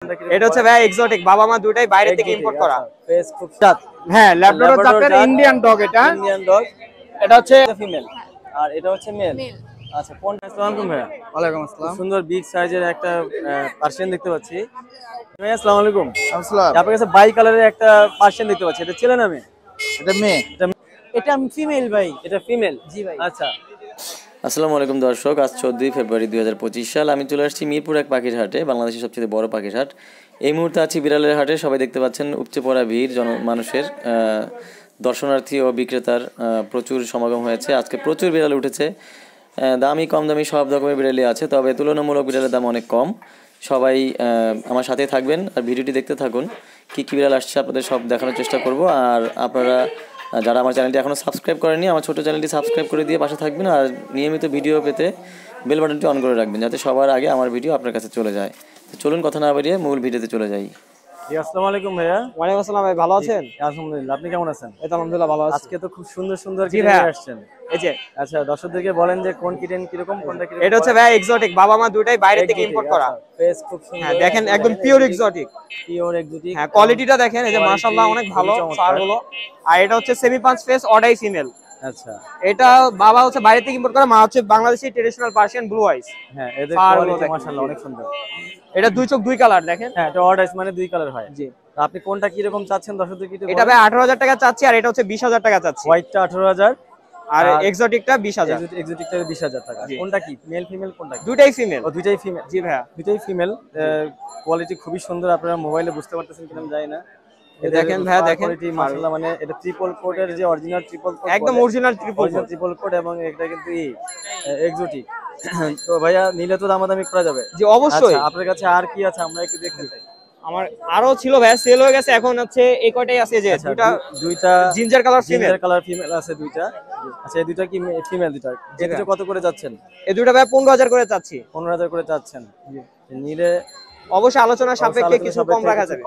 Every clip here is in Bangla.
এটা হচ্ছে ভাই এক্সোটিক, বাবা মা দুটাই বাইরে থেকে ইম্পোর্ট করা। ফেস খুব সাত। হ্যাঁ, ল্যাব্রাডর জাতের ইন্ডিয়ান ডগ এটা। Indian dog. এটা হচ্ছে ফিমেল আর এটা হচ্ছে মেল। আচ্ছা, কোনটা? আসসালামু আলাইকুম ভাইয়া। ওয়ালাইকুম আসসালাম। সুন্দর বিগ সাইজের একটা পার্সিয়ান দেখতে পাচ্ছি। ভাইয়া আসসালামু আলাইকুম। আসসালাম। আপনার কাছে বাই কালারের একটা পার্সিয়ান দেখতে পাচ্ছি। এটা ছেলে না মেয়ে? এটা মেয়ে। এটা ফিমেল ভাই। এটা ফিমেল? জি ভাই। আচ্ছা। আসসালামু আলাইকুম দর্শক, আজ 14 ফেব্রুয়ারি 2025 সাল। আমি চলে আসছি মিরপুর এক পাখির হাটে, বাংলাদেশের সবচেয়ে বড় পাখির হাট। এই মুহূর্তে আছি বিড়ালের হাটে। সবাই দেখতে পাচ্ছেন উপচে পড়া ভিড়, মানুষের দর্শনার্থী ও বিক্রেতার প্রচুর সমাগম হয়েছে। আজকে প্রচুর বিড়াল উঠেছে, দামি কম দামি সব রকমের বিড়ালই আছে, তবে তুলনামূলক বিড়ালের দাম অনেক কম। সবাই আমার সাথে থাকবেন আর ভিডিওটি দেখতে থাকুন। কী কী বিড়াল আসছে আপনাদের সব দেখানোর চেষ্টা করব। আর আপনারা যারা আমার চ্যানেলটি এখনও সাবস্ক্রাইব করেননি, আমার ছোটো চ্যানেলটি সাবস্ক্রাইব করে দিয়ে পাশে থাকবেন। আর নিয়মিত ভিডিও পেতে বেল বাটনটি অন করে রাখবেন, যাতে সবার আগে আমার ভিডিও আপনার কাছে চলে যায়। তো চলুন কথা না বাড়িয়ে মূল ভিডিওতে চলে যাই। আসসালামু আলাইকুম ভাইয়া। ওয়ালাইকুম আসসালাম ভাই, ভালো আছেন? আলহামদুলিল্লাহ, আপনি কেমন আছেন? এই তো আলহামদুলিল্লাহ ভালো আছি। আজকে তো খুব সুন্দর সুন্দর কিটেন আসছেন। এই যে আচ্ছা, দর্শকদেরকে বলেন যে কোন কিটেন কিরকম, কোনটা কিরকম। এটা হচ্ছে ভাই এক্সোটিক, বাবা মা দুটাই বাইরে থেকে ইম্পোর্ট করা। ফেস খুব সুন্দর। হ্যাঁ, দেখেন একদম পিওর এক্সোটিক। Pure exotic. হ্যাঁ, কোয়ালিটিটা দেখেন, এই যে মাশাআল্লাহ অনেক ভালো সার হলো। আর এটা হচ্ছে সেমি পাঁচ ফেস অডাই ফিমেল। আচ্ছা, এটা বাবা হচ্ছে বাইরে থেকে ইম্পোর্ট করা, মা হচ্ছে বাংলাদেশি ট্রেডিশনাল পার্সিয়ান ব্লু আইস। হ্যাঁ, এদের কোয়ালিটি মাশাআল্লাহ অনেক সুন্দর। এটা দুই চোখ দুই কালার দেখেন। হ্যাঁ, এটা অড আইস মানে দুই কালার হয়। জি। তো আপনি কোনটা কি রকম চাচ্ছেন দর্শকদের কি? এটা ভাই 18,000 টাকা চাচ্ছি, আর এটা হচ্ছে 20,000 টাকা চাচ্ছি। হোয়াইটটা 18,000 আর এক্সোটিকটা 20,000। এক্সোটিকটা 20,000 টাকা। কোনটা কি মেল ফিমেল কোনটা? দুটাই ফিমেল। ও, দুটাই ফিমেল। জি ভাইয়া, দুটাই ফিমেল। কোয়ালিটি খুবই সুন্দর। আপনারা মোবাইলে বুঝতে পারতেছেন কিনা আমি জানি না। দেখেন ভাইয়া, দেখেন কোয়ালিটি মাশাআল্লাহ, মানে এটা ট্রিপল কোটের যে অরিজিনাল ট্রিপল কোট, একদম অরিজিনাল ট্রিপল কোট, এবং এটা কিন্তু এক্সোটিক। তো ভাইয়া নিলে তো দামাদামি করা যাবে? জি অবশ্যই। আপনার কাছে আর কি আছে আমরা একটু দেখতে চাই। আমার আরো ছিল ভাইয়া, সেল হয়ে গেছে, এখন হচ্ছে এই কয়টাই আছে। যে দুইটা জিঞ্জার কালার ফিমেল আছে দুইটা। আচ্ছা, এই দুইটা কি ফিমেল? দুইটা এই দুটো কত করে যাচ্ছেন? এই দুইটা ভাই 15,000 করে চাচ্ছি। 15,000 করে চাচ্ছেন। নিলে অবশ্যই আলোচনা সাপেক্ষে কিছু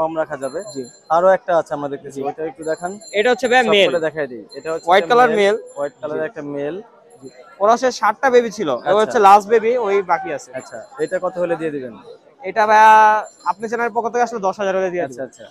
কম রাখা যাবে। জি। আরো একটা আছে আমরা দেখতেছি, ওইটা একটু দেখান। এটা হচ্ছে ভাই মেল, দেখাই দিই। এটা হচ্ছে হোয়াইট কালার মেল। হোয়াইট কালারের একটা মেল। ওরা হচ্ছে 7টা বেবি ছিল, এটা হচ্ছে লাস্ট বেবি, ওই বাকি আছে। আচ্ছা, এটা কত হলে দিয়ে দিবেন? এটা ভাই আপনি চ্যানেলের পক্ষ থেকে আসলে 10,000 হলে দিয়ে দিবেন। আচ্ছা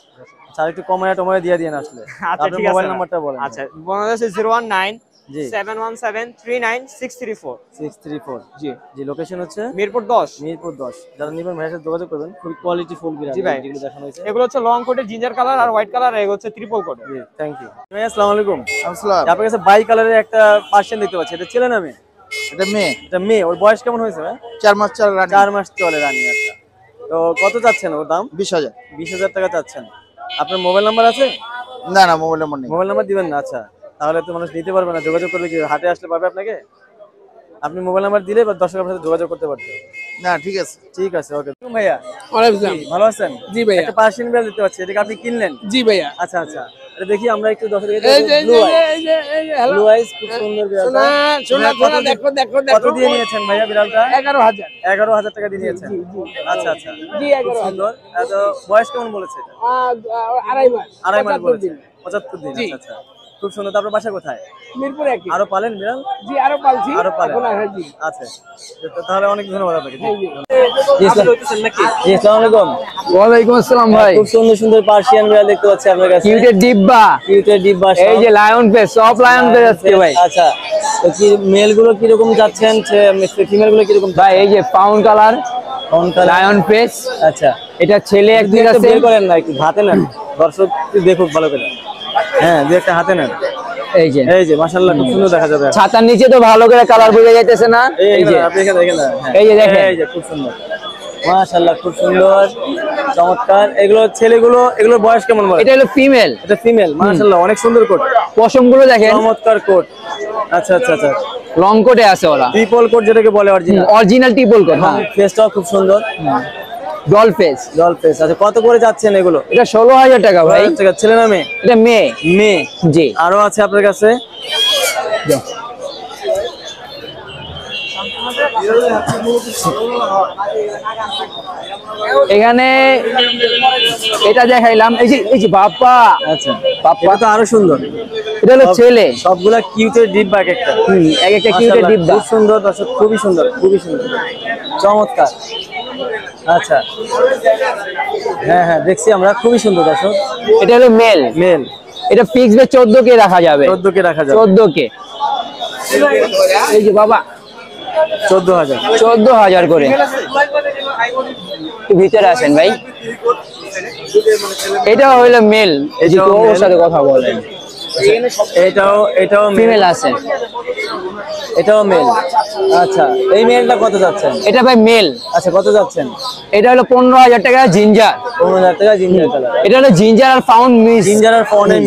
আচ্ছা, আর একটু কমায় টমায় দিয়ে দিন আসলে। আচ্ছা ঠিক আছে, মোবাইল নাম্বারটা বলেন। আচ্ছা, বাংলাদেশে 019-717-39634। 634। জি জি। লোকেশন হচ্ছে মিরপুর 10। মিরপুর 10। যারা নিবেন ভাইয়ের সাথে যোগাযোগ করবেন। খুব কোয়ালিটি ফুল বিড়াল যেগুলো দেখানো হয়েছে। এগুলো হচ্ছে লং কোটের জিঞ্জার কালার আর হোয়াইট কালার, এগুলো হচ্ছে ট্রিপল কোট। জি, থ্যাংক ইউ ভাই। আসসালামু আলাইকুম। আসসালাম। আপনার কাছে বাই কালারের একটা পার্সিয়ান দেখতে পাচ্ছি। এটা ছেলে না মেয়ে? এটা মেয়ে। এটা মেয়ে। ওর বয়স কেমন হয়েছে ভাই? 4 মাস চলে রানী। 4 মাস চলে রানী। আচ্ছা, তো কত চাচ্ছেন ওর দাম? 20,000। 20,000 টাকা চাচ্ছেন। আপনার মোবাইল নাম্বার আছে? না না, মোবাইল নাম্বার নেই। মোবাইল নাম্বার দিবেন না? আচ্ছা, তাহলে তো মানুষ নিতে পারবে না। যোগাযোগ করবে কি? হাটে আসলে পাবে আপনাকে? আপনি মোবাইল নাম্বার দিলে দর্শক আপনার সাথে যোগাযোগ করতে পারবে। না ঠিক আছে, ঠিক আছে, ওকে ভাইয়া। ওয়ালাইকুম আসসালাম। ভালো আছেন? জি ভাইয়া। একটা পার্সিয়ান বিড়াল দিতে পাচ্ছি, এটা আপনি কিনলেন? জি ভাইয়া। আচ্ছা আচ্ছা, এটা দেখি আমরা একটু দর্শকদের হ্যালো ব্লু আইস, খুব সুন্দর বিড়াল। শোনা দেখো কত দিয়ে নিয়েছেন ভাইয়া বিড়ালটা? 11,000। 11,000 টাকা দিয়ে নিয়েছেন। আচ্ছা আচ্ছা, জি খুব 11,000। সুন্দর। তো বয়স কেমন বলেছে এটা? 2.5 মাস। 2.5 মাস 75 বলেছে। দিন। 75 দিন। জি। আচ্ছা আচ্ছা, খুব সুন্দর। তারপর বাসা কোথায়? মিরপুর 1। আরো পালেন বিড়াল? জি আরো পালছি। আরো পালেন? এখন আর জি। আচ্ছা, তাহলে অনেক ধন্যবাদ আপনাকে। জি জি। জি, আসসালামু আলাইকুম। ওয়ালাইকুম আসসালাম ভাই। খুব সুন্দর সুন্দর পার্সিয়ান বিড়াল দেখতে পাচ্ছি আপনার কাছে। কিউটের ডিব্বা। কিউটের ডিব্বা। এই যে লায়ন ফেস, সব লায়ন ফেস আছে ভাই। আচ্ছা, তো কি মেল গুলো কি রকম যাচ্ছেন, ফিমেল গুলো কি রকম? ভাই এই যে পাউন্ড কালার, লায়ন ফেস। আচ্ছা, এটা ছেলে একদিন আছে। বের করেন না, একটু হাতে নেন, দর্শক দেখুক ভালো করে। হ্যাঁ, দুই একটা হাতে নেন। এই যে মাশাআল্লাহ, খুব সুন্দর দেখা যাবে। ছাতার নিচে তো ভালো করে কালার বোঝা যাইতেছে না। এই যে আপনি এখানে দেখেন। এই যে দেখেন, এই যে খুব সুন্দর, মাশাআল্লাহ, খুব সুন্দর, চমৎকার। এগুলো ছেলেগুলো, এগুলোর বয়স কেমন? এটা হলো ফিমেল। এটা ফিমেল। মাশাআল্লাহ, অনেক সুন্দর কোট। পশম গুলো দেখেন, চমৎকার কোট। আচ্ছা আচ্ছা আচ্ছা, লং কোটে আছে ওরা। ট্রিপল কোট যেটাকে বলে, অরিজিনাল ট্রিপল কোট। হ্যাঁ, ফেসটাও খুব সুন্দর, ডল ফেস। আচ্ছা, কত করে যাচ্ছেন এগুলো? এটা 16,000 টাকা ভাই। ছেলে না মেয়ে? এটা মেয়ে। মেয়ে। জি। আরো আছে আপনার কাছে? এখানে এটা দেখাইলাম। এই যে বাপ্পা। আচ্ছা, বাপ্পা তো আরো সুন্দর। এটা হলো ছেলে। সবগুলা কিউটের ডিব্বা, এক একটা এক একটা কিউটের ডিব্বা। খুব সুন্দর দর্শক, খুবই সুন্দর, খুবই সুন্দর, চমৎকার। আচ্ছা, হ্যাঁ হ্যাঁ দেখছি আমরা, খুবই সুন্দর দর্শক। এটা হলো মেল। মেল, এটা ফিক্স 14K রাখা যাবে। 14K রাখা যাবে। 14K। এই যে বাবা 14,000। 14,000 করে। ভিতরে আসেন ভাই। এটা হইলো মেল। এই যে ওর সাথে কথা বলেন। এটাও ফিমেল আছে। এটাও মেল। আচ্ছা, এই মেলটা কত যাচ্ছেন? এটা ভাই মেল। আচ্ছা, কত যাচ্ছেন? এটা হলো 15,000 টাকা জিঞ্জার। 15,000 টাকা জিঞ্জার কালার। এটা হলো জিঞ্জার আর ফাউন্ড মিক্স। জিঞ্জার আর ফাউন্ডের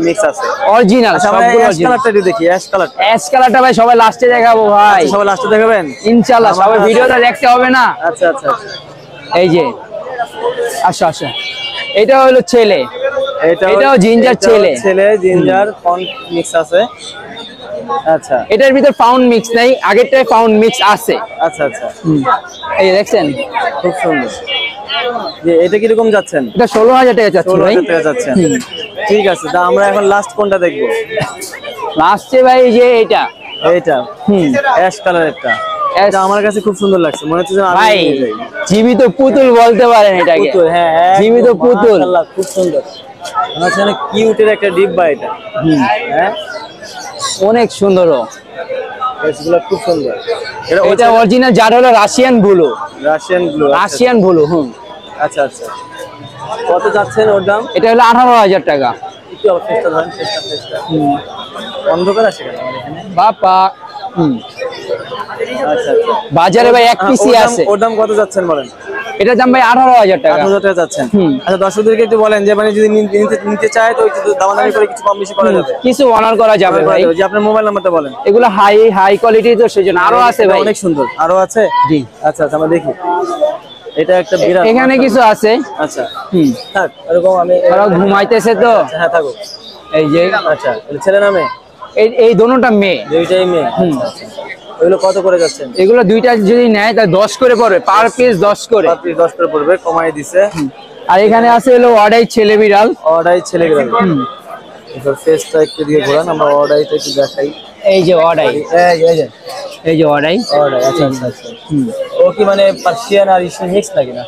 মিক্স আছে অরিজিনাল আচ্ছা, আমরা সবগুলো অ্যাশ কালারটা একটু দেখি। অ্যাশ কালার, অ্যাশ কালারটা ভাই সবাই লাস্টে দেখাবো ভাই। সবাই লাস্টে দেখাবেন ইনশাআল্লাহ। সবাই ভিডিওটা দেখতে হবে না। আচ্ছা আচ্ছা, এই যে আচ্ছা আচ্ছা, এটা হলো ছেলে। এটাও জিঞ্জার ছেলে। জিঞ্জার ফাউন্ড মিক্স আছে। আচ্ছা, এটার ভিতর ফাউন্ড মিক্স নাই, আগেরটায় ফাউন্ড মিক্স আছে। আচ্ছা আচ্ছা, এই দেখছেন খুব সুন্দর। যে এটা কি রকম যাচ্ছেন? এটা 16,000 টাকা যাচ্ছে ভাই। 16,000 টাকা যাচ্ছেন। ঠিক আছে, তা আমরা এখন লাস্ট কোনটা দেখবো? লাস্টে ভাই যে এটা এইটা অ্যাশ কালারেরটা, এটা আমার কাছে খুব সুন্দর লাগছে, মনে হচ্ছে যে আমি ভাই নিয়ে যাই। জীবিত পুতুল বলতে পারেন এটাকে। পুতুল, হ্যাঁ জীবিত পুতুল, মাশাআল্লাহ খুব সুন্দর। মনে হচ্ছে না কিউটের একটা ডিব্বা এটা। হ্যাঁ, অনেক সুন্দর। এগুলো খুব সুন্দর। এটা অরিজিনাল জাত হলো Russian blue. Russian blue. Russian blue. আচ্ছা আচ্ছা, কত যাচ্ছেন ওর দাম? এটা হলো 18,000 টাকা। একটু চেষ্টা ধরেন, চেষ্টা। অন্ধকার আছে কেন এখানে বাপা? আচ্ছা আচ্ছা, বাজারে ভাই এক পিসই আছে। ওর দাম কত যাচ্ছেন বলেন? এটার দাম ভাই 18,000 টাকা। 18,000 টাকা যাচ্ছেন। আচ্ছা, দর্শকদেরকে একটু বলেন যে মানে যদি নিতে চায় তো একটু দামাদামি করে কিছু কম বেশি করা যাবে। কিছু অনার করা যাবে ভাই। যে আপনার মোবাইল নাম্বারটা বলেন। এগুলো হাই কোয়ালিটি, তো সেজন্য আরো আছে ভাই। অনেক সুন্দর, আরো আছে। জি, আচ্ছা আচ্ছা, আমরা দেখি। এটা একটা বিরাট, এখানে কিছু আছে। আচ্ছা থাক, এরকম আমি ওরা ঘুমাইতেছে তো। হ্যাঁ থাকুক। এই যে আচ্ছা, ছেলে নামে এই দোনোটা মেয়ে। দুইটাই মেয়ে। এগুলো কত করে যাচ্ছেন? এগুলো দুইটা যদি নেয় তাহলে 10 করে পড়বে, পার পিস 10 করে। 10 করে পড়বে, কমাই দিছে। আর এখানে আছে হলো অর্ডাই ছেলে বিড়াল। অর্ডাই ছেলে বিড়াল। এটার ফেসটা একটু দিয়ে ঘোরান, আমরা অর্ডাইটা একটু দেখাই। এই যে অর্ডাই, এই যে অর্ডাই। আচ্ছা আচ্ছা আচ্ছা, ও কি মানে পার্সিয়ান আর ইসি মিক্স নাকি না?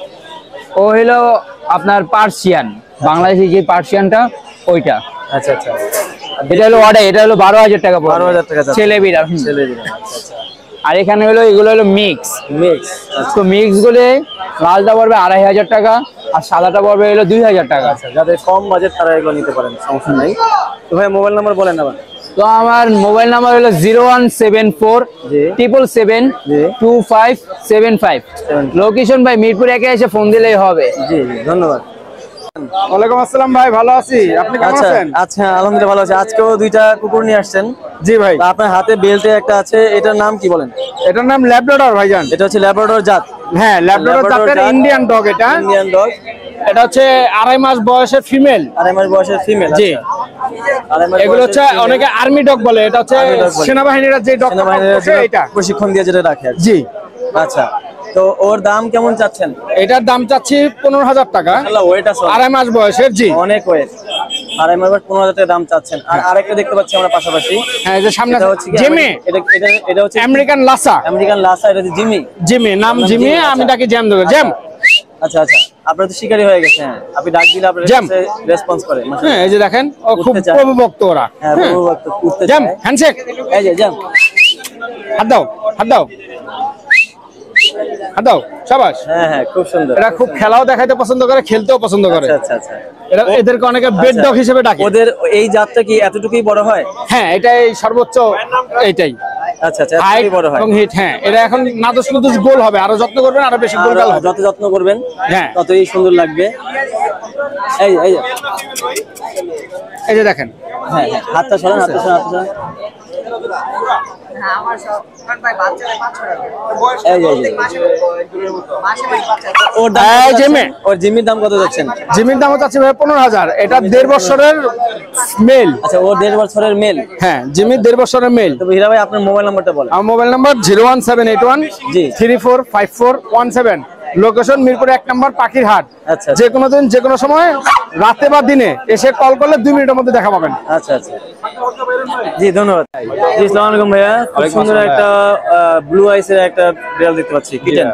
ও হলো আপনার পার্সিয়ান, বাংলাদেশি যে পার্সিয়ানটা ওইটা। আচ্ছা আচ্ছা, এটা হলো অর্ডাই। এটা হলো 12,000 টাকা পড়বে। 12,000 টাকা ছেলে বিড়াল। ছেলে বিড়াল। আচ্ছা আচ্ছা, আর এখানে হলো এগুলো হলো মিক্স। তো মিক্স গুলো লালটা পড়বে 2,500 টাকা, আর সাদাটা পড়বে হলো 2,000 টাকা। আচ্ছা, যাদের কম বাজেট তারা এগুলো নিতে পারেন, সমস্যা নেই। তো ভাই মোবাইল নাম্বার বলেন আবার। তো আমার মোবাইল নাম্বার হলো 0174 777 2575। লোকেশন ভাই মিরপুর 1-এ এসে ফোন দিলেই হবে। জি জি, ধন্যবাদ। ওয়ালাইকুম আসসালাম ভাই, ভালো আছি। আপনি কেমন আচ্ছা আছেন? আচ্ছা, আলহামদুলিল্লাহ ভালো আছি। আজকেও দুইটা কুকুর নিয়ে আসছেন। জি ভাই। তা আপনার হাতে বেল্টে একটা আছে, এটার নাম কি বলেন? এটার নাম ল্যাব্রাডর ভাইজান। এটা হচ্ছে ল্যাব্রাডর জাত। হ্যাঁ, ল্যাব্রাডর জাতের ইন্ডিয়ান ডগ। এটা ইন্ডিয়ান ডগ। এটা হচ্ছে 2.5 মাস বয়সের ফিমেল। 2.5 মাস বয়সের ফিমেল। জি। এগুলো হচ্ছে অনেকে আর্মি ডগ বলে, এটা হচ্ছে সেনাবাহিনীরা যে ডগ এটা প্রশিক্ষণ দিয়ে যেটা রাখে। জি। আচ্ছা, তো ওর দাম কেমন চাচ্ছেন? এটার দাম চাচ্ছি 15,000 টাকা। ওয়েট আছে 2.5 মাস বয়সের। জি, অনেক ওয়েট। 2.5 মাস 15,000 টাকা দাম চাচ্ছেন। আর আরেকটা দেখতে পাচ্ছি আমরা পাশাপাশি। হ্যাঁ, যে সামনে এটা হচ্ছে কি জিমি। এটা হচ্ছে আমেরিকান লাসা। আমেরিকান লাসা। এটা হচ্ছে জিমি। জিমি নাম, জিমি। আমি তাকে জ্যাম দেবো। জ্যাম। আচ্ছা আচ্ছা, আপনার তো শিকারী হয়ে গেছে। হ্যাঁ, আপনি ডাক দিলে আপনার জ্যাম। রেসপন্স করে। হ্যাঁ, এই যে দেখেন, ও খুব উঠতে চায়। প্রভুভক্ত ওরা। হ্যাঁ, প্রভুভক্ত, উঠতে জ্যাম, চায়। হ্যান্ডশেক। এই যে জ্যাম। হাত দাও, হাত দাও, হাত দাও। শাবাশ। হ্যাঁ হ্যাঁ, খুব সুন্দর। এরা খুব খেলাও দেখাইতে পছন্দ করে, খেলতেও পছন্দ করে। আচ্ছা আচ্ছা আচ্ছা, এরা এদেরকে অনেকে বেড ডগ হিসেবে ডাকে। ওদের এই জাতটা কি এতটুকুই বড় হয়? হ্যাঁ, এটাই সর্বোচ্চ, এইটাই আচ্ছা আচ্ছা, হাইট এতটুকুই বড় হয়। এবং হিট। হ্যাঁ, এটা এখন নাদুস নুদুস গোল হবে, আরো যত্ন করবেন আরো বেশি গোল আর হবে। যত যত্ন করবেন হ্যাঁ, ততই সুন্দর লাগবে। এই এই যে, এই যে দেখেন। হ্যাঁ হ্যাঁ, হাতটা সরান, হাতটা সরান, হাতটা সরান। এই যে, এই যে। ওর দাম এই কত জিমি। যাচ্ছেন? ওর জিমির দাম কত যাচ্ছেন? জিমির দাম চাচ্ছি ভাই 15,000। এটা 1.5 বছরের মেল। আচ্ছা, ও 1.5 বছরের মেল। হ্যাঁ, জিমির 1.5 বছরের মেল। তবে হীরা ভাই, আপনার মোবাইল নাম্বারটা বলেন। আমার মোবাইল নাম্বার 01781 জি। 345417। লোকেশন মিরপুর 1 নম্বর পাখির হাট। আচ্ছা যে কোনো দিন যে কোনো সময়, রাতে বা দিনে এসে কল করলে 2 মিনিটের মধ্যে দেখা পাবেন। আচ্ছা আচ্ছা, জি ধন্যবাদ। জি, আসসালামু আলাইকুম ভাইয়া। খুব সুন্দর একটা ব্লু আইসের একটা বিড়াল দেখতে পাচ্ছি, কিটেন।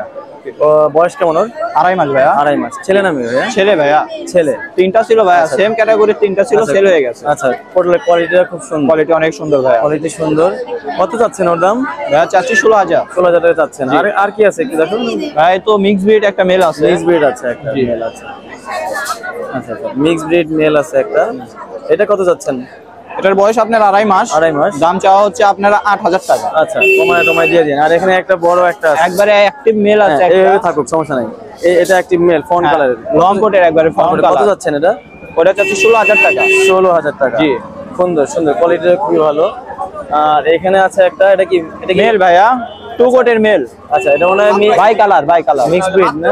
বয়স কেমন ওর? 2.5 মাস ভাইয়া। 2.5 মাস। ছেলে না মেয়ে ভাইয়া? ছেলে ভাইয়া। ছেলে। 3টা ছিল ভাইয়া, সেম ক্যাটাগরির 3টা ছিল, সেল হয়ে গেছে। আচ্ছা, পটলের কোয়ালিটিটা খুব সুন্দর। কোয়ালিটি অনেক সুন্দর ভাইয়া। কোয়ালিটি সুন্দর। কত চাচ্ছেন ওর দাম? ভাইয়া চাচ্ছি 16,000। 16,000 টাকা চাচ্ছেন। আর কি আছে একটু দেখুন। ভাই তো মিক্স ব্রিড একটা মেল আছে। মিক্স ব্রিড আছে একটা, মেল আছে। আচ্ছা, মিক্স ব্রিড মেল আছে একটা। এটা কত চাচ্ছেন? এটার বয়স আপনার 2.5 মাস। 2.5 মাস। দাম চাওয়া হচ্ছে আপনারা 8,000 টাকা। আচ্ছা, কমায় দিয়ে দিন। আর এখানে একটা বড় একটা আছে, একবারে অ্যাক্টিভ মেল আছে একটা। এইভাবে থাকুক, সমস্যা নাই। এটা অ্যাক্টিভ মেল, ফন কালারের, লং কোটের, একবারে ফন কালার। কত যাচ্ছেন এটা? ওটা চাচ্ছি 16,000 টাকা। 16,000 টাকা। জি। সুন্দর সুন্দর, কোয়ালিটিটা খুবই ভালো। আর এখানে আছে একটা, এটা কি মেল ভাইয়া, 2 কোটের মেল। আচ্ছা, এটা মনে হয় বাই কালার মিক্স ব্রিড না?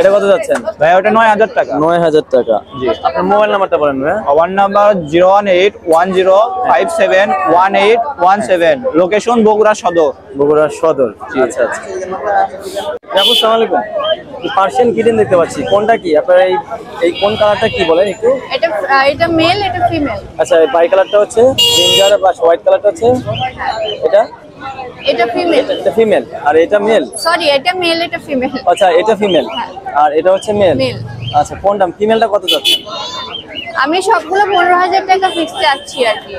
এটা কত যাচ্ছেন? ভাইয়া ওটা 9,000 টাকা। 9,000 টাকা। জি। আপনার মোবাইল নাম্বারটা বলেন ভাই। 1 নাম্বার 01810571817। লোকেশন বগুড়া সদর। বগুড়া সদর। আচ্ছা আচ্ছা। আপু আসসালামু আলাইকুম। পার্সিয়ান কিটেন দেখতে পাচ্ছি, কোনটা কি আপনার? এই কোন কালারটা কি বলেন একটু? এটা মেল, এটা ফিমেল। আচ্ছা, এই বাই কালারটা হচ্ছে জিঞ্জার, বা হোয়াইট কালারটা হচ্ছে এটা ফিমেল। এটা ফিমেল। আর এটা মেল? সরি, এটা মেল, এটা ফিমেল। আচ্ছা, এটা ফিমেল আর এটা হচ্ছে মেল। মেল। আচ্ছা, কোনটা? ফিমেলটা কত যাচ্ছে? আমি সবগুলো 15,000 টাকা ফিক্স চাচ্ছি আর কি।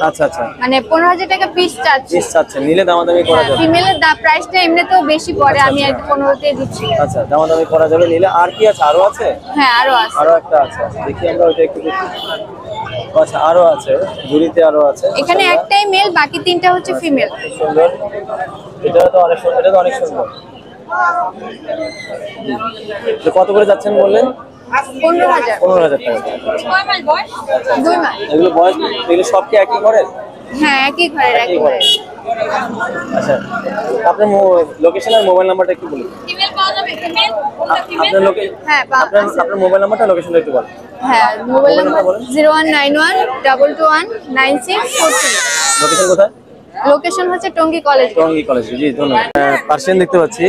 আচ্ছা আচ্ছা, মানে 15,000 টাকা পিস চাচ্ছি। পিস চাচ্ছেন, নিলে দামাদামি করা যাবে। ফিমেলের প্রাইসটা এমনিতেও বেশি পড়ে, আমি 15তে দিচ্ছি। আচ্ছা, দামাদামি করা যাবে নিলে। আর কি আছে? আরো আছে? হ্যাঁ, আরো আছে। আরো একটা আছে, দেখি আমরা ওইটা একটু দেখি। আচ্ছা, আরো আছে, ঝুড়িতে আরো আছে। এখানে একটাই মেল, বাকি 3টা হচ্ছে ফিমেল। সুন্দর। এটা তো অনেক সুন্দর, এটা তো অনেক সুন্দর। জি। কত করে যাচ্ছেন বললেন? 15,000। 15,000 টাকা। 2 মাস। এগুলো বয়স, এগুলো সব কি একই ঘরের? হ্যাঁ, একই ঘরের, একই ঘরের। আচ্ছা, আপনার লোকেশন আর মোবাইল নাম্বারটা একটু বলুন। ফিমেল পাওয়া যাবে, ফিমেল? আপনার হ্যাঁ, আপনার মোবাইল নাম্বারটা, লোকেশনটা একটু বলুন। হ্যাঁ, মোবাইল নাম্বার 0191222643। লোকেশন কোথায়? লোকেশন হচ্ছে টঙ্গী কলেজ। টঙ্গী কলেজ। জি, ধন্যবাদ। পার্সিয়ান দেখতে পাচ্ছি,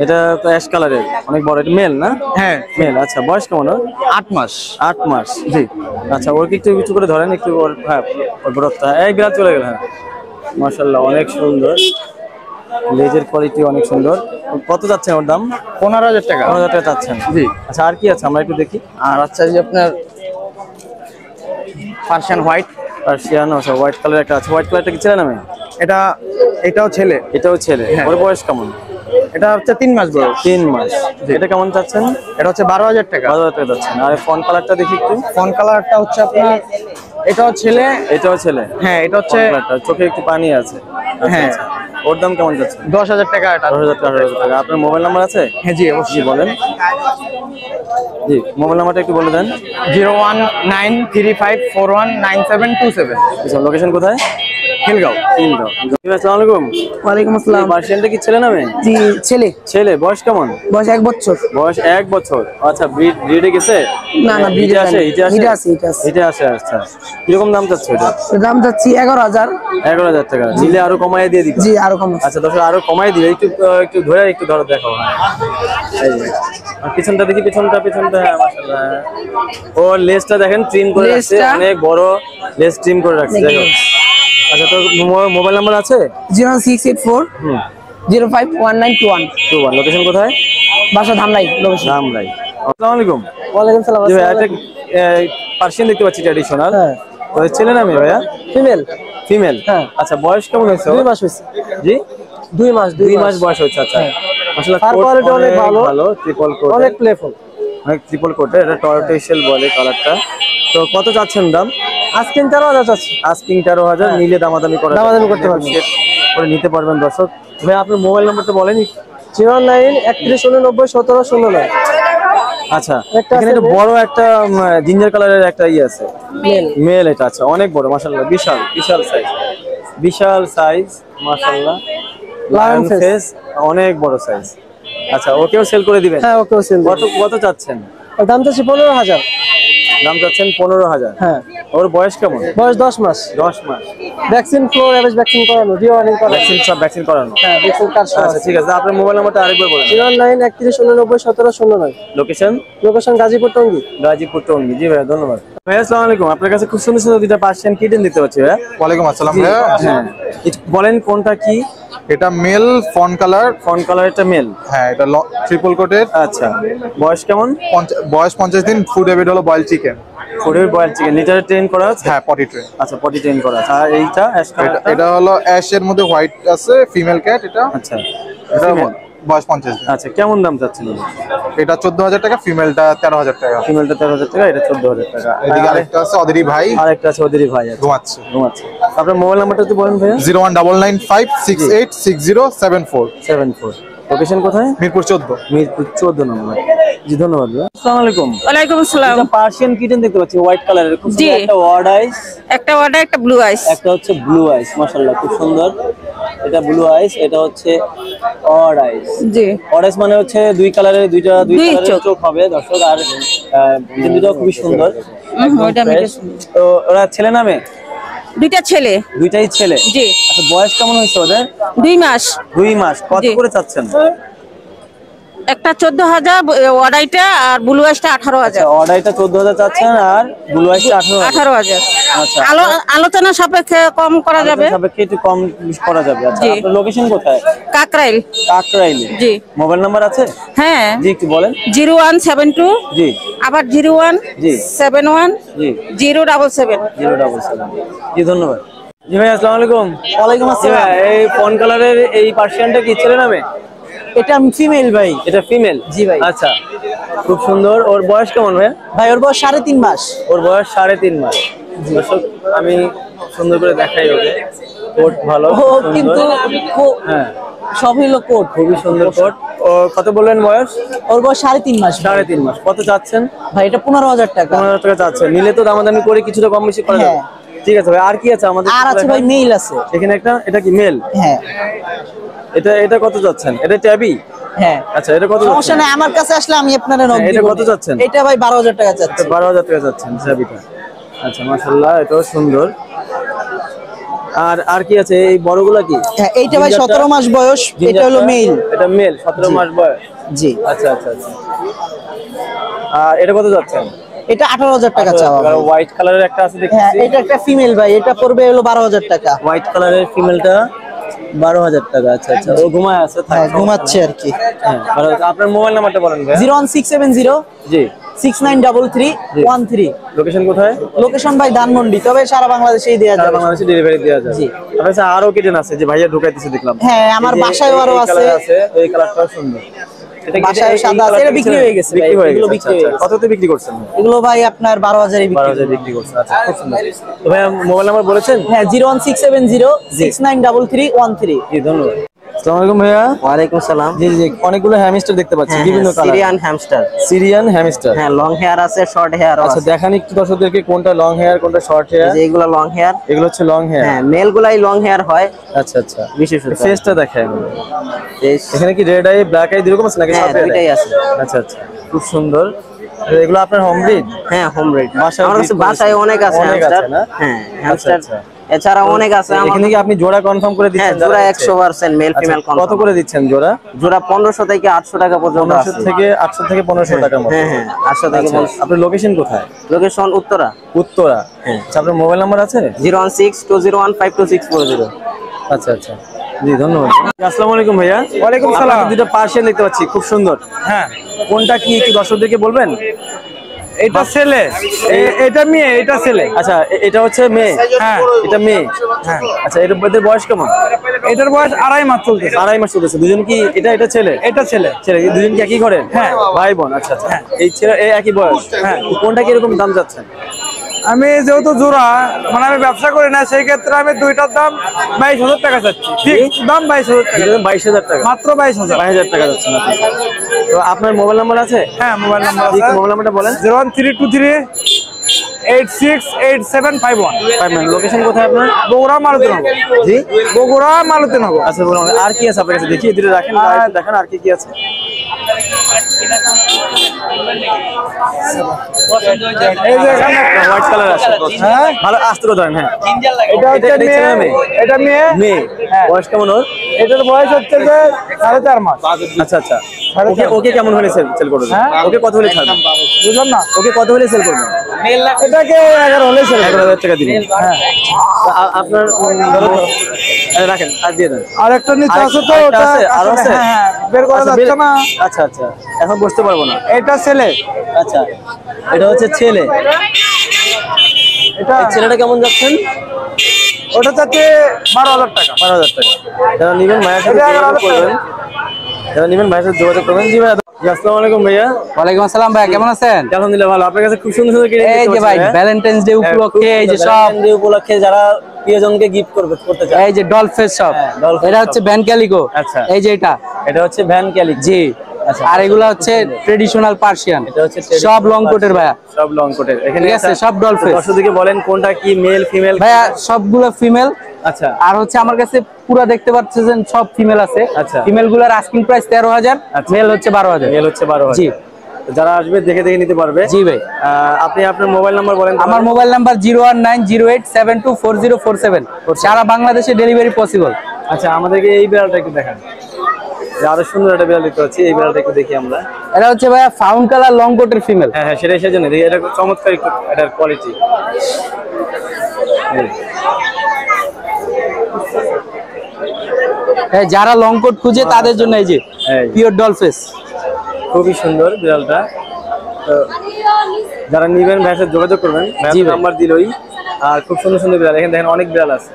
এটা তো অ্যাশ কালারের, অনেক বড়। এটা মেল না? হ্যাঁ মেল। আচ্ছা, বয়স কেমন ওর? 8 মাস। 8 মাস। জি। আচ্ছা, ওর কি একটু কিছু করে ধরেন একটু, ওর হ্যাঁ ওর বড়টা এই বিরাট চলে গেল। হ্যাঁ, মাশাআল্লাহ, অনেক সুন্দর। লেজের কোয়ালিটি অনেক সুন্দর। কত যাচ্ছে ওর দাম? 15,000 টাকা। 15,000 টাকা চাচ্ছেন? জি। আচ্ছা, আর কি আছে আমরা একটু দেখি। আর আচ্ছা, যে আপনার পার্সিয়ান হোয়াইট। পার্সিয়ান, আচ্ছা, হোয়াইট কালার একটা আছে। হোয়াইট কালারটা কি ছেলে নামে? এটাও ছেলে। এটাও ছেলে। ওর বয়স কেমন? এটা হচ্ছে 3 মাস বয়স। 3 মাস। এটা কেমন চাচ্ছেন? এটা হচ্ছে 12,000 টাকা। 12,000 টাকা যাচ্ছেন। আর ফোন কালারটা দেখি একটু। ফোন কালারটা হচ্ছে আপনার, এটাও ছেলে। এটাও ছেলে। হ্যাঁ, এটা হচ্ছে চোখে একটু পানি আছে। হ্যাঁ। ওর দাম কেমন যাচ্ছে? 10,000 টাকা। এটা 10,000 টাকা। 18,000 টাকা। আপনার মোবাইল নাম্বার আছে? হ্যাঁ জি, অবশ্যই। বলেন। জি, মোবাইল নাম্বারটা একটু বলে দেন। 01935419727। আচ্ছা, লোকেশন কোথায়? খিলগাঁও। আসসালামু আলাইকুম। ওয়ালাইকুম আসসালাম। পার্সিয়ানটা কি ছেলে নামে? জি, ছেলে। ছেলে। বয়স কেমন? বয়স 1 বছর। বয়স 1 বছর। আচ্ছা, ব্রিডে গেছে? না না, হিটে আসে? হিটে আসে? হিটে আছে, হিটে আছে। হিটে আসে। আচ্ছা, কিরকম দাম চাচ্ছে এটা? দাম যাচ্ছি 11,000। 11,000 টাকা। নিলে আরো কমায় দিয়ে দিবে? জি, আরো কম আছে। আচ্ছা, দর্শক আরো কমায় দিবে। একটু ধরে একটু ধরো, দেখো। এই যে। আর পিছনটা দেখি, পিছনটা। হ্যাঁ, মাশাআল্লাহ। ও লেজটা দেখেন, ট্রিম করে রাখছে, লেজটা অনেক বড় লেজ ট্রিম করে রাখছে। যাই হোক। আচ্ছা, তো মোবাইল নাম্বার আছে? 0684 051921। লোকেশন কোথায়? বাসা ধামরাই লোকেশন। ধামরাই। আসসালামু আলাইকুম। ওয়ালাইকুম সালাম। জি ভাই, একটা পার্সিয়ান দেখতে পাচ্ছি, ট্র্যাডিশনাল। হ্যাঁ। ওই ছেলে নামে ভাইয়া? ফিমেল। ফিমেল। হ্যাঁ। আচ্ছা, বয়স কেমন হয়েছে? 2 মাস হয়েছে। জি, 2 মাস। 2 মাস বয়স হচ্ছে। আচ্ছা, আসলে আর কোয়ালিটি অনেক ভালো। ট্রিপল কোট, অনেক প্লেফুল। অনেক ট্রিপল কোট। এটা টর্টোইশেল বলে কালারটা। তো কত চাচ্ছেন দাম? আজকে 13,000 আছে। আস্কিং 13,000। নিলে দামাদামি দামাদামি করতে পারবেন। করে নিতে পারবেন দর্শক। ভাই, আপনার মোবাইল নাম্বারটা বলেন। 0931191709। আচ্ছা, এখানে একটা বড় একটা জিঞ্জার কালারের একটা আছে, মেল। এটা আছে, অনেক বড়, মাশাআল্লাহ, বিশাল সাইজ মাশাআল্লাহ। লায়ন ফেস, অনেক বড় সাইজ। আচ্ছা, ওকেও সেল করে দিবেন? হ্যাঁ, ওকেও সেল। কত চাচ্ছেন? দাম চাচ্ছি 15,000। দাম চাচ্ছেন 15,000। হ্যাঁ। ওর বয়স কেমন? বয়স 10 মাস। 10 মাস। ভ্যাকসিন, ফ্লোর এভারেজ ভ্যাকসিন করানো, ডিওয়ার্নিং করানো। সব ভ্যাকসিন করানো? হ্যাঁ, ভ্যাকসিন কার্ড সহ। আচ্ছা, ঠিক আছে। আপনার মোবাইল নাম্বারটা আরেকবার বলেন। 0931191709। লোকেশন? লোকেশন গাজীপুর টঙ্গী। গাজীপুর টঙ্গী। জি ভাই, ধন্যবাদ। ভাই, আসসালামু আলাইকুম। আপনার কাছে খুব সুন্দর সুন্দর দুইটা পার্সিয়ান কিটেন দেখতে পাচ্ছি ভাই। ওয়ালাইকুম আসসালাম ভাইয়া। হ্যাঁ, বলেন কোনটা কি? এটা মেল ফন কালার। এটা মেল। হ্যাঁ, এটা ট্রিপল কোটের। আচ্ছা, বয়স কেমন? বয়স 50 দিন। ফুড হ্যাবিট হলো বয়েল চিকেন। লিটারে ট্রেন করা আছে? হ্যাঁ, পটি ট্রেন। আচ্ছা, পটি ট্রেন করা আছে। আর এইটা অ্যাশ কালারটা? এটা হলো অ্যাশ এর মধ্যে হোয়াইট আছে, ফিমেল ক্যাট এটা। আচ্ছা, এটা বয়স 50 দিন। আচ্ছা, কেমন দাম চাচ্ছেন? এটা 14,000 টাকা, ফিমেলটা 13,000 টাকা। ফিমেলটা 13,000 টাকা, এটা 14,000 টাকা। এদিকে আরেকটা আছে ওদেরই ভাই। আরেকটা আছে ওদেরই ভাই, ঘুমাচ্ছে। আপনার মোবাইল নাম্বারটা একটু বলেন ভাইয়া। 01995686074। লোকেশন কোথায়? মিরপুর 14। মিরপুর 14 নম্বর। জি, ধন্যবাদ। আসসালামু আলাইকুম। ওয়ালাইকুম আসসালাম। এটা পার্সিয়ান কিটেন দেখতে পাচ্ছি, হোয়াইট কালারের। খুব সুন্দর একটা ওয়ার্ড আইস, একটা ওয়াটার, একটা ব্লু আইস। একটা হচ্ছে ব্লু আইস। মাশাআল্লাহ, খুব সুন্দর। এটা ব্লু আইস, এটা হচ্ছে ওয়ার্ড আইস। জি, ওয়ার্ড আইস মানে হচ্ছে দুই কালারের, দুই কালারের চোখ হবে দর্শক। আর দুটো খুবই সুন্দর। ওইটা fresh। তো ওরা ছেলে নামে? দুইটা ছেলে। দুইটাই ছেলে? জি। আচ্ছা, বয়স কেমন হয়েছে ওদের? 2 মাস। 2 মাস। কত করে চাচ্ছেন? একটা 14,000 ওয়াটাইটা, আর ব্লু আইসটা 18,000। অর্ডারটা 14,000 চাচ্ছেন, আর ব্লু আইসটা 18,000। আচ্ছা, আলোচনা সাপেক্ষে কম করা যাবে। সাপেক্ষে একটু কম করা যাবে। আচ্ছা, জি। আপনার লোকেশন কোথায়? কাকরাইল। কাকরাইলে। জি। মোবাইল নাম্বার আছে? হ্যাঁ। জি, একটু বলেন। 0172 জি। আবার 01 জি। 71 জি। 077। 077। জি, ধন্যবাদ। জি ভাই, আসসালামু আলাইকুম। ওয়ালাইকুম আসসালাম। এই ফোন কালারের এই পার্সিয়ানটা কি ছেলে নামে? এটা ফিমেল ভাই। এটা ফিমেল? জি ভাই। আচ্ছা, খুব সুন্দর। ওর বয়স কেমন ভাই? ভাই ওর বয়স 3.5 মাস। ওর বয়স 3.5 মাস। দর্শক, আমি সুন্দর করে দেখাই ওকে। কোট ভালো, ও কিন্তু হ্যাঁ, সব হলো কোট। খুবই সুন্দর কোট। ও কত বললেন বয়স? ওর বয়স 3.5 মাস। 3.5 মাস। কত চাচ্ছেন? ভাই এটা 15,000 টাকা। 15,000 টাকা চাচ্ছেন। নিলে তো দামাদামি করে কিছুটা কম বেশি করা যাবে। হ্যাঁ। ঠিক আছে ভাই। আর কি আছে আমাদের? আর আছে ভাই মেল আছে এখানে একটা। এটা কি মেল? হ্যাঁ। এটা কত চাচ্ছেন? এটা ট্যাবি? হ্যাঁ। আচ্ছা, এটা কত? সমস্যা নাই, আমার কাছে আসলে আমি আপনারে নক দিব। এটা কত চাচ্ছেন? এটা ভাই 12,000 টাকা চাচ্ছি। 12,000 টাকা চাচ্ছেন ট্যাবিটা। আচ্ছা, মাশাআল্লাহ, এটাও সুন্দর। আর কি আছে? এই বড়গুলা কি? হ্যাঁ, এইটা ভাই 17 মাস বয়স। এটা হলো মেল। এটা মেল, 17 মাস বয়স। জি। আচ্ছা আচ্ছা আচ্ছা। আর এটা কত যাচ্ছেন? এটা 18,000 টাকা চাওয়া। হোয়াইট কালারের একটা আছে দেখছি। হ্যাঁ, এটা একটা ফিমেল ভাই। এটা পড়বে হলো 12,000 টাকা। হোয়াইট কালারের ফিমেলটা 12,000 টাকা। আচ্ছা আচ্ছা, ও ঘুমায় আছে? হ্যাঁ, ঘুমাচ্ছে আর কি। হ্যাঁ, ভালো আছে। আপনার মোবাইল নাম্বারটা বলেন ভাই। 01670 জি 693313। লোকেশন কোথায়? লোকেশন ভাই ধানমন্ডি, তবে সারা বাংলাদেশেই দেয়া সারা যাবে। বাংলাদেশে ডেলিভারি দেওয়া যায়। জি। আচ্ছা, আরো কিটেন আছে যে ভাইয়া ঢুকাইতেছে দেখলাম। হ্যাঁ, আমার এই যে বাসায় আরো এই আছে। কালার আছে, এই কালারটাও সুন্দর। এটা কি বাসায় এই সাদা আছে, কালারটা এটা বিক্রি হয়ে গেছে ভাই। বিক্রি হয়ে এগুলো গেছে। বিক্রি হয়ে আচ্ছা, গেছে। কততে বিক্রি করছেন? এগুলো ভাই আপনার 12,000 এ বিক্রি। 12,000 বিক্রি করছেন। আচ্ছা, খুব সুন্দর। তো ভাইয়া মোবাইল নাম্বার বলেছেন? হ্যাঁ, 01670 693313। জি, ধন্যবাদ। আসসালামু আলাইকুম ভাইয়া। ওয়ালাইকুম সালাম। জি জি, অনেকগুলো হ্যামস্টার দেখতে পাচ্ছি, বিভিন্ন colour. Syrian hamster. Syrian hamster. হ্যাঁ, লং হেয়ার আছে, শর্ট হেয়ার আছে। আচ্ছা, দেখান একটু দর্শকদেরকে কোনটা লং হেয়ার, কোনটা শর্ট হেয়ার। যে এগুলো লং হেয়ার। এগুলো হচ্ছে লং হেয়ার। হ্যাঁ, মেল গুলাই লং হেয়ার হয়। আচ্ছা আচ্ছা, বিশেষত ফেসটা দেখায়। ফেস। এখানে কি রেড আই, ব্ল্যাক আই দুরকম আছে নাকি? হ্যাঁ, সব red eye? দুইটাই আছে। আচ্ছা আচ্ছা, খুব সুন্দর। এগুলো আপনার হোম ব্রিড? হ্যাঁ, হোম ব্রিড। বাসায় আমার কাছে breed বাসায় করেছেন? অনেক আছে অনেক হ্যামস্টার। আছে না? হ্যাঁ, আচ্ছা হ্যামস্টার আচ্ছা। এছাড়া অনেক আছে। এখানে কি আপনি জোড়া কনফার্ম করে হ্যাঁ, দিচ্ছেন? জোড়া 100% মেল ফিমেল আচ্ছা, কত করে দিচ্ছেন জোড়া? জোড়া 1500 থেকে 800 টাকা পর্যন্ত 1500 আছে। থেকে 800 থেকে 1500 টাকা মতো। হ্যাঁ হ্যাঁ, 800 থেকে আচ্ছা, 1500। আপনার লোকেশন কোথায়? লোকেশন উত্তরা। উত্তরা। আচ্ছা, আপনার মোবাইল নাম্বার আছে? 01620152640। আচ্ছা আচ্ছা, জি, ধন্যবাদ। আসসালামু আলাইকুম ভাইয়া। ওয়ালাইকুম সালাম। আপনার দুটো পার্সিয়ান দেখতে পাচ্ছি, খুব সুন্দর। হ্যাঁ, কোনটা কি একটু দর্শকদেরকে বলবেন? এটা ছেলে, এটা মেয়ে, এটা ছেলে। আচ্ছা, এটা হচ্ছে মেয়ে। হ্যাঁ। এটা মেয়ে। হ্যাঁ। আচ্ছা, এদের বয়স কেমন? এটার বয়স 2.5 মাস চলতেছে। 2.5 মাস চলতেছে। দুজন কি এটা ছেলে? এটা ছেলে। ছেলে, দুজন কি একই ঘরের? হ্যাঁ। ভাই বোন। আচ্ছা আচ্ছা, এই ছেলে এই একই বয়স। হ্যাঁ। কোনটা কি এরকম দাম যাচ্ছেন? আমি যেহেতু জোড়া, মানে আমি ব্যবসা করি না, সেই ক্ষেত্রে আমি দুইটার দাম 22,000 টাকা চাচ্ছি। ঠিক দাম 22,000 টাকা। 22,000 টাকা। মাত্র 22,000। 22,000 টাকা যাচ্ছে। আচ্ছা। তো আপনার মোবাইল নাম্বার আছে? হ্যাঁ, মোবাইল নাম্বার আছে। মোবাইল নাম্বারটা বলেন। 01323868751। লোকেশন কোথায় আপনার? বগুড়া মালতীনগর। জি, বগুড়া মালতীনগর। আচ্ছা, বলুন আর কি আছে আপনার কাছে? দেখিয়ে দিলে রাখেন, দেখেন আর কি আছে। এই যে এখানে হোয়াইট কালার আছে। হ্যাঁ, ভালো, আস্তে করে ধরেন। হ্যাঁ, এটা হচ্ছে এটা ছেলে মেয়ে, মেয়ে? এটা মেয়ে। মেয়ে। হ্যাঁ। বয়স কেমন ওর? এটার বয়স হচ্ছে যে 4.5 মাস। আচ্ছা আচ্ছা, ওকে ওকে কেমন হলে সেল করবেন? ওকে কত হলে ছাড়বেন? বুঝলাম না, ওকে কত হলে সেল করবেন? এটাকে 11 হলে ছেড়ে 11,000 টাকা দিবেন। হ্যাঁ আপনার রাখেন আর দিয়ে দেন। আর একটা নিচে আছে তো, আরেকটা ওটা আছে, আরো আছে? হ্যাঁ, বের করা আচ্ছা, যাচ্ছে না। আচ্ছা আচ্ছা, এখন বসতে পারবো না। এটা ছেলে, আচ্ছা, এটা হচ্ছে ছেলে। এটা এই ছেলেটা কেমন যাচ্ছেন? ওটা চাচ্ছে 12,000 টাকা। 12,000 টাকা। যারা নেবেন ভাইয়ের সাথে যোগাযোগ করবেন। যারা নেবেন ভাইয়ের সাথে যোগাযোগ করবেন। জি ভাইয়া, আসসালামু আলাইকুম ভাইয়া। ওয়ালাইকুম আসসালাম ভাই, কেমন আছেন? আলহামদুলিল্লাহ ভালো। আপনার কাছে খুব সুন্দর সুন্দর কিনে এই যে ভাই ভ্যালেন্টাইন্স ডে উপলক্ষে এই যে সব উপলক্ষে যারা প্রিয়জনকে গিফট করতে চায়, এই যে ডলফেস সব, হ্যাঁ, ডলফেস এটা হচ্ছে ভ্যান ক্যালিকো। আচ্ছা। এই যে এটা এটা হচ্ছে ভ্যান ক্যালিক। জি। আচ্ছা। আর এগুলা হচ্ছে ট্রেডিশনাল পার্সিয়ান, এটা হচ্ছে সব লং কোটের ভাইয়া। সব লং কোটের। এখানে ঠিক আছে, সব ডলফেস। দর্শকদেরকে বলেন কোনটা কি মেল ফিমেল? ভাইয়া সবগুলো ফিমেল। আচ্ছা আর হচ্ছে আমার কাছে পুরো দেখতে পাচ্ছেন সব ফিমেল আছে। আচ্ছা। ফিমেল গুলার আস্কিং প্রাইস 13,000, আচ্ছা। মেল হচ্ছে 12,000। মেল হচ্ছে 12,000। জি। যারা আসবে দেখে দেখে নিতে পারবে। জি ভাই। আপনি আপনার মোবাইল নাম্বার বলেন। আমার মোবাইল নাম্বার 01908724047। সারা বাংলাদেশে ডেলিভারি পসিবল। আচ্ছা, আমাদেরকে এই বিড়ালটা একটু দেখান। আরো সুন্দর একটা বিড়াল দেখতে পাচ্ছি, এই বিড়ালটা একটু দেখি আমরা। এটা হচ্ছে ভাইয়া ফাউন্ড কালার লং কোটের ফিমেল। হ্যাঁ হ্যাঁ, সেটাই সেজন্য দেখি। এটা খুব চমৎকার একটু এটার কোয়ালিটি। যারা লং কোট খুঁজে তাদের জন্য এই যে পিওর ডলফেস। খুবই সুন্দর বিড়ালটা। তো যারা নিবেন ভাইয়ের সাথে যোগাযোগ করবেন। ভাইয়ের নাম্বার দিলই। আর খুব সুন্দর সুন্দর বিড়াল, এখানে দেখেন অনেক বিড়াল আছে।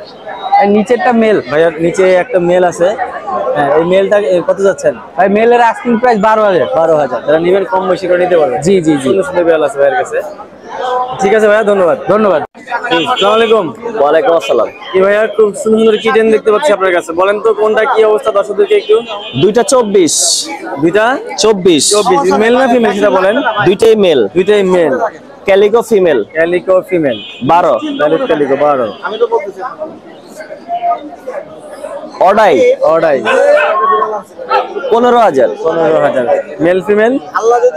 আর নিচেরটা মেল। ভাইয়ার নিচে একটা মেল আছে। হ্যাঁ, এই মেলটা কত যাচ্ছেন? ভাই মেলের আস্কিং প্রাইস 12,000। 12,000। যারা নিবেন কম বেশি করে নিতে পারবেন। জি জি জি। সুন্দর সুন্দর বিড়াল আছে ভাইয়ের কাছে। ঠিক আছে ভাইয়া, ধন্যবাদ। ধন্যবাদ। আসসালামু আলাইকুম। ওয়ালাইকুম আসসালাম। কি ভাইয়া, খুব সুন্দর সুন্দর কিটেন দেখতে পাচ্ছি আপনার কাছে। বলেন তো কোনটা কি অবস্থা দর্শকদেরকে একটু। দুইটা 24, দুইটা 24, 24। মেল না ফিমেল সেটা বলেন। দুইটাই মেল। দুইটাই male. Calico female calico female 12, calico 12। অর্ডাই অর্ডাই 15,000, 15,000। Male female?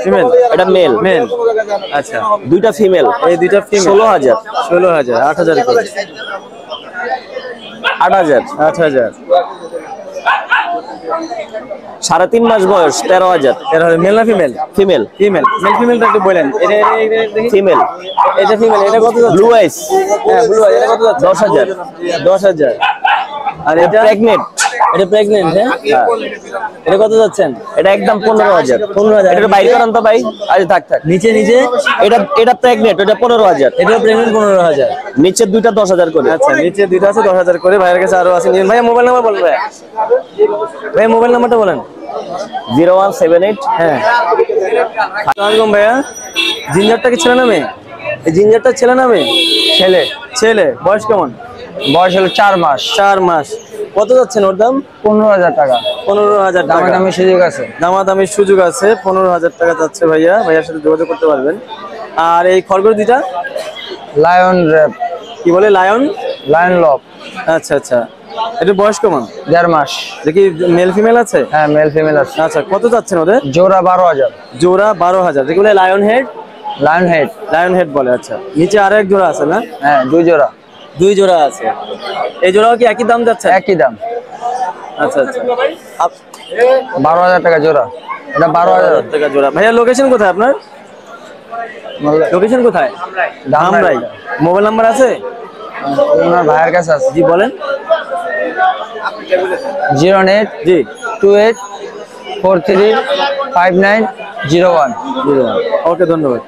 ফিমেল। এটা মেল। মেল। আচ্ছা, দুইটা ফিমেল, এই দুইটা ফিমেল 16,000, 16,000। 8,000 করে। 8,000, 8,000। 3.5 মাস বয়স, 13,000, মেল না ফিমেল? ফিমেল। ফিমেল। মেল ফিমেলটা একটু বলেন। এটা দেখি। ফিমেল, এটা ফিমেল। এটা কত যাচ্ছে? ব্লু আইস, হ্যাঁ, ব্লু আই। এটা কত যাচ্ছে? 10,000, 10,000। আর এটা প্রেগনেন্ট, এটা প্রেগন্যান্ট। হ্যাঁ, এটা কত যাচ্ছেন? এটা একদম 15,000। 15,000। এটা বাইর করেন তো ভাই। আজ থাক থাক। নিচে নিচে এটা প্রেগনেন্ট, এটা 15,000। এটা প্রেগন্যান্ট 15,000। নিচের দুইটা 10,000 করে। আচ্ছা, নিচে দুইটা আছে 10,000 করে। ভাইয়ের কাছে আরো আছে। ভাইয়া মোবাইল নাম্বার বলেন। ভাই মোবাইল নাম্বারটা বলেন। 0178। হ্যাঁ। আসসালামু ভাইয়া। জিঞ্জারটা কি ছেলে না মেয়ে? এই জিঞ্জারটা ছেলে না মেয়ে? ছেলে। ছেলে। বয়স কেমন? বয়স হলো 4 মাস। 4 মাস। কত যাচ্ছেন ওর দাম? 15,000 টাকা। 15,000 টাকা। দামাদামি সুযোগ আছে। দামাদামির সুযোগ আছে। 15,000 টাকা যাচ্ছে ভাইয়া। ভাইয়ার সাথে যোগাযোগ করতে পারবেন। আর এই খরগোশ দুইটা লায়ন র্যাপ, কি বলে? লায়ন। লায়ন লব। আচ্ছা আচ্ছা। এটা বয়স কেমন? 1.5 মাস। দেখি মেল ফিমেল আছে? হ্যাঁ, মেল ফিমেল আছে। আচ্ছা, কত যাচ্ছেন ওদের? জোড়া 12,000। জোড়া 12,000। দেখি বলে lion head. Lion head. Lion head বলে। আচ্ছা, নিচে আরো এক জোড়া আছে না? হ্যাঁ, 2 জোড়া। 2 জোড়া আছে। এই জোড়াও কি একই দাম যাচ্ছে? একই দাম। আচ্ছা আচ্ছা। 12,000 টাকা জোড়া। এটা 12,000 টাকা জোড়া। ভাইয়া লোকেশন কোথায় আপনার? লোকেশন কোথায়? ধামরাই। মোবাইল নাম্বার আছে? ওনার ভাইয়ের কাছে আছে। জি বলেন। 08 জি 28 43 59 01। ওকে, ধন্যবাদ।